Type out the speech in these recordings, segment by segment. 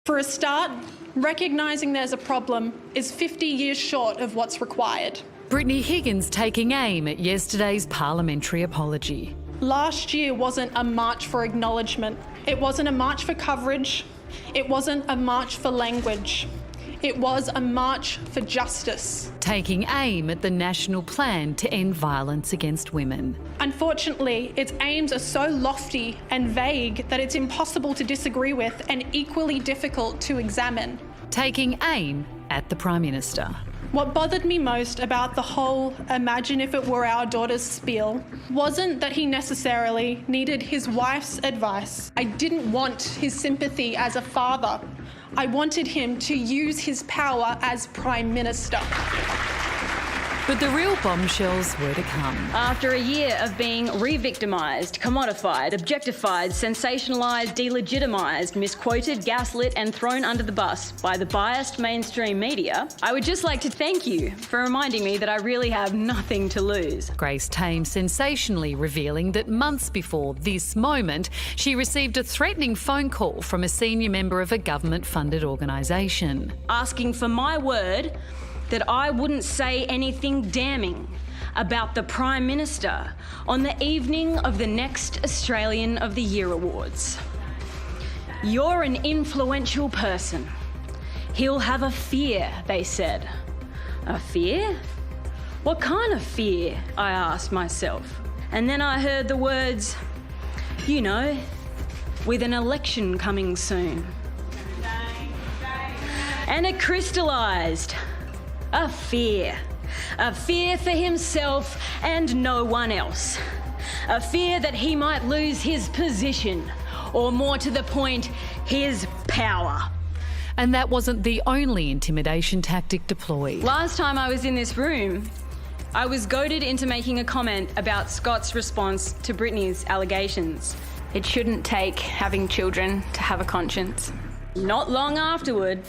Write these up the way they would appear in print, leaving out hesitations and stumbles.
For a start, recognising there's a problem is 50 years short of what's required. Brittany Higgins taking aim at yesterday's parliamentary apology. Last year wasn't a march for acknowledgement. It wasn't a march for coverage. It wasn't a march for language. It was a march for justice. Taking aim at the national plan to end violence against women. Unfortunately, its aims are so lofty and vague that it's impossible to disagree with and equally difficult to examine. Taking aim at the Prime Minister. What bothered me most about the whole "imagine if it were our daughter's" spiel wasn't that he necessarily needed his wife's advice. I didn't want his sympathy as a father. I wanted him to use his power as Prime Minister. But the real bombshells were to come. After a year of being re-victimised, commodified, objectified, sensationalised, delegitimised, misquoted, gaslit and thrown under the bus by the biased mainstream media, I would just like to thank you for reminding me that I really have nothing to lose. Grace Tame sensationally revealing that months before this moment, she received a threatening phone call from a senior member of a government-funded organisation. Asking for my word that I wouldn't say anything damning about the Prime Minister on the evening of the next Australian of the Year Awards. You're an influential person. He'll have a fear, they said. A fear? What kind of fear? I asked myself. And then I heard the words, you know, with an election coming soon. And it crystallised. A fear for himself and no one else. A fear that he might lose his position, or more to the point, his power. And that wasn't the only intimidation tactic deployed. Last time I was in this room, I was goaded into making a comment about Scott's response to Brittany's allegations. It shouldn't take having children to have a conscience. Not long afterward,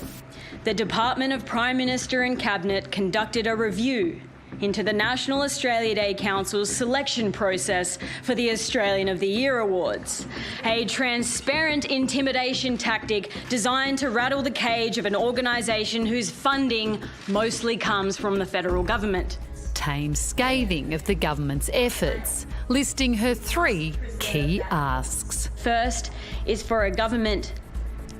the Department of Prime Minister and Cabinet conducted a review into the National Australia Day Council's selection process for the Australian of the Year Awards, a transparent intimidation tactic designed to rattle the cage of an organisation whose funding mostly comes from the federal government. Tame scathing of the government's efforts, listing her 3 key asks. First is for a government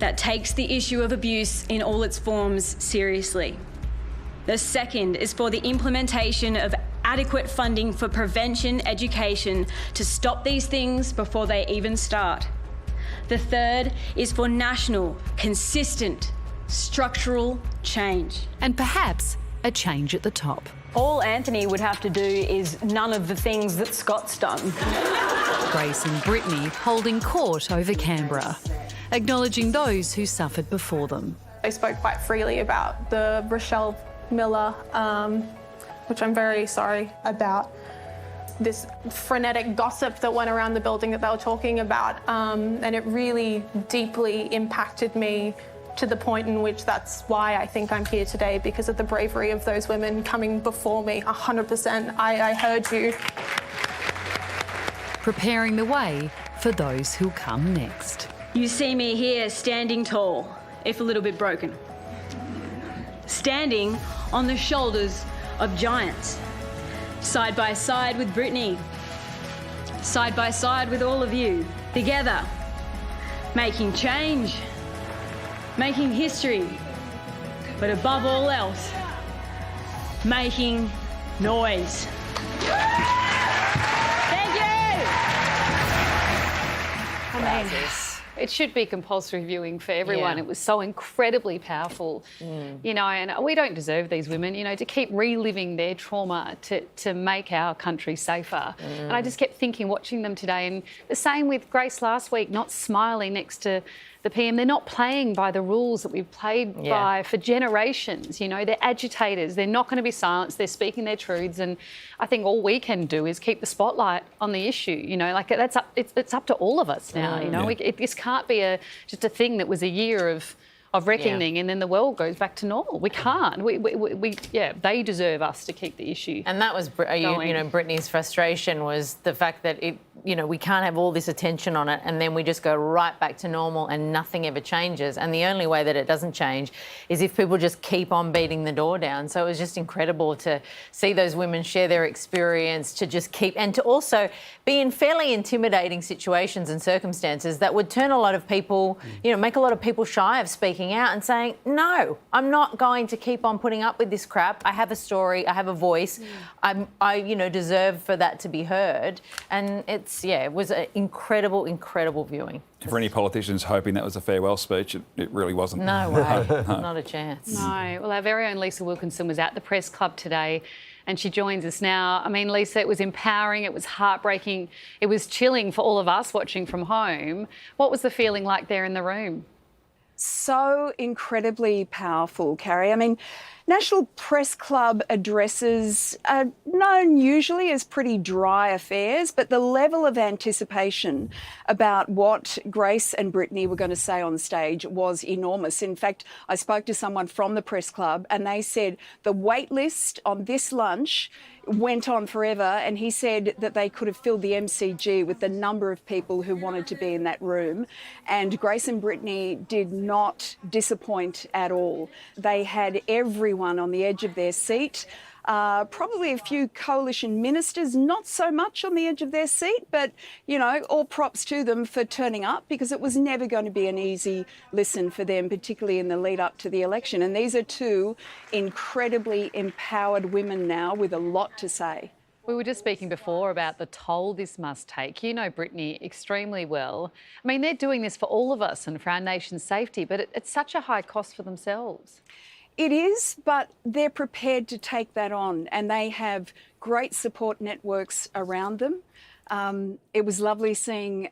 that takes the issue of abuse in all its forms seriously. The second is for the implementation of adequate funding for prevention education to stop these things before they even start. The third is for national, consistent, structural change. And perhaps a change at the top. All Anthony would have to do is none of the things that Scott's done. Grace and Brittany holding court over Canberra, acknowledging those who suffered before them. They spoke quite freely about the Rochelle Miller, which I'm very sorry about. This frenetic gossip that went around the building that they were talking about, and it really deeply impacted me to the point in which that's why I think I'm here today, because of the bravery of those women coming before me. 100%. I heard you. Preparing the way for those who'll come next. You see me here standing tall, if a little bit broken. Standing on the shoulders of giants. Side by side with Brittany. Side by side with all of you. Together. Making change. Making history. But above all else, making noise. Thank you! It should be compulsory viewing for everyone. Yeah. It was so incredibly powerful, you know, and we don't deserve these women, you know, to keep reliving their trauma to make our country safer. And I just kept thinking, watching them today, and the same with Grace last week, not smiling next to the PM. They're not playing by the rules that we've played by for generations. You know, they're agitators. They're not going to be silenced. They're speaking their truths. And I think all we can do is keep the spotlight on the issue. You know, like that's up. It's up to all of us now. You know, this can't be just a thing that was a year of reckoning and then the world goes back to normal. We can't. They deserve us to keep the issue. And that was, you know, Brittany's frustration was the fact that you know, we can't have all this attention on it and then we just go right back to normal and nothing ever changes. And the only way that it doesn't change is if people just keep on beating the door down. So it was just incredible to see those women share their experience, to just keep, and to also be in fairly intimidating situations and circumstances that would turn a lot of people, you know, make a lot of people shy of speaking out and saying, no, I'm not going to keep on putting up with this crap. I have a story, I have a voice. I you know, deserve for that to be heard. And it was an incredible, incredible viewing. For any politicians hoping that was a farewell speech, it really wasn't. No way, not a chance. No. Well, our very own Lisa Wilkinson was at the press club today and she joins us now. I mean, Lisa, it was empowering, it was heartbreaking, it was chilling for all of us watching from home. What was the feeling like there in the room? So incredibly powerful, Carrie. I mean, National Press Club addresses are known usually as pretty dry affairs, but the level of anticipation about what Grace and Brittany were going to say on stage was enormous. In fact, I spoke to someone from the Press Club and they said the wait list on this lunch went on forever, and he said that they could have filled the MCG with the number of people who wanted to be in that room. And Grace and Brittany did not disappoint at all. They had everyone on the edge of their seat. Probably a few coalition ministers, not so much on the edge of their seat, but, you know, all props to them for turning up, because it was never going to be an easy listen for them, particularly in the lead up to the election. And these are two incredibly empowered women now with a lot to say. We were just speaking before about the toll this must take. You know Brittany extremely well. I mean, they're doing this for all of us and for our nation's safety, but it's such a high cost for themselves. It is, but they're prepared to take that on, and they have great support networks around them. It was lovely seeing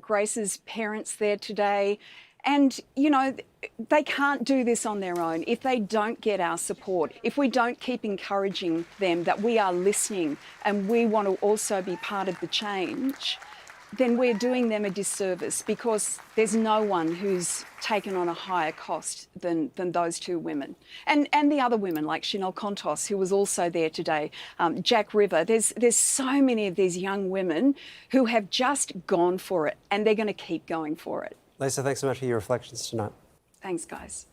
Grace's parents there today. And, you know, they can't do this on their own if they don't get our support, if we don't keep encouraging them that we are listening and we want to also be part of the change. Then we're doing them a disservice, because there's no one who's taken on a higher cost than those two women. And the other women like Chanel Contos, who was also there today, Jack River. There's so many of these young women who have just gone for it, and they're going to keep going for it. Lisa, thanks so much for your reflections tonight. Thanks, guys.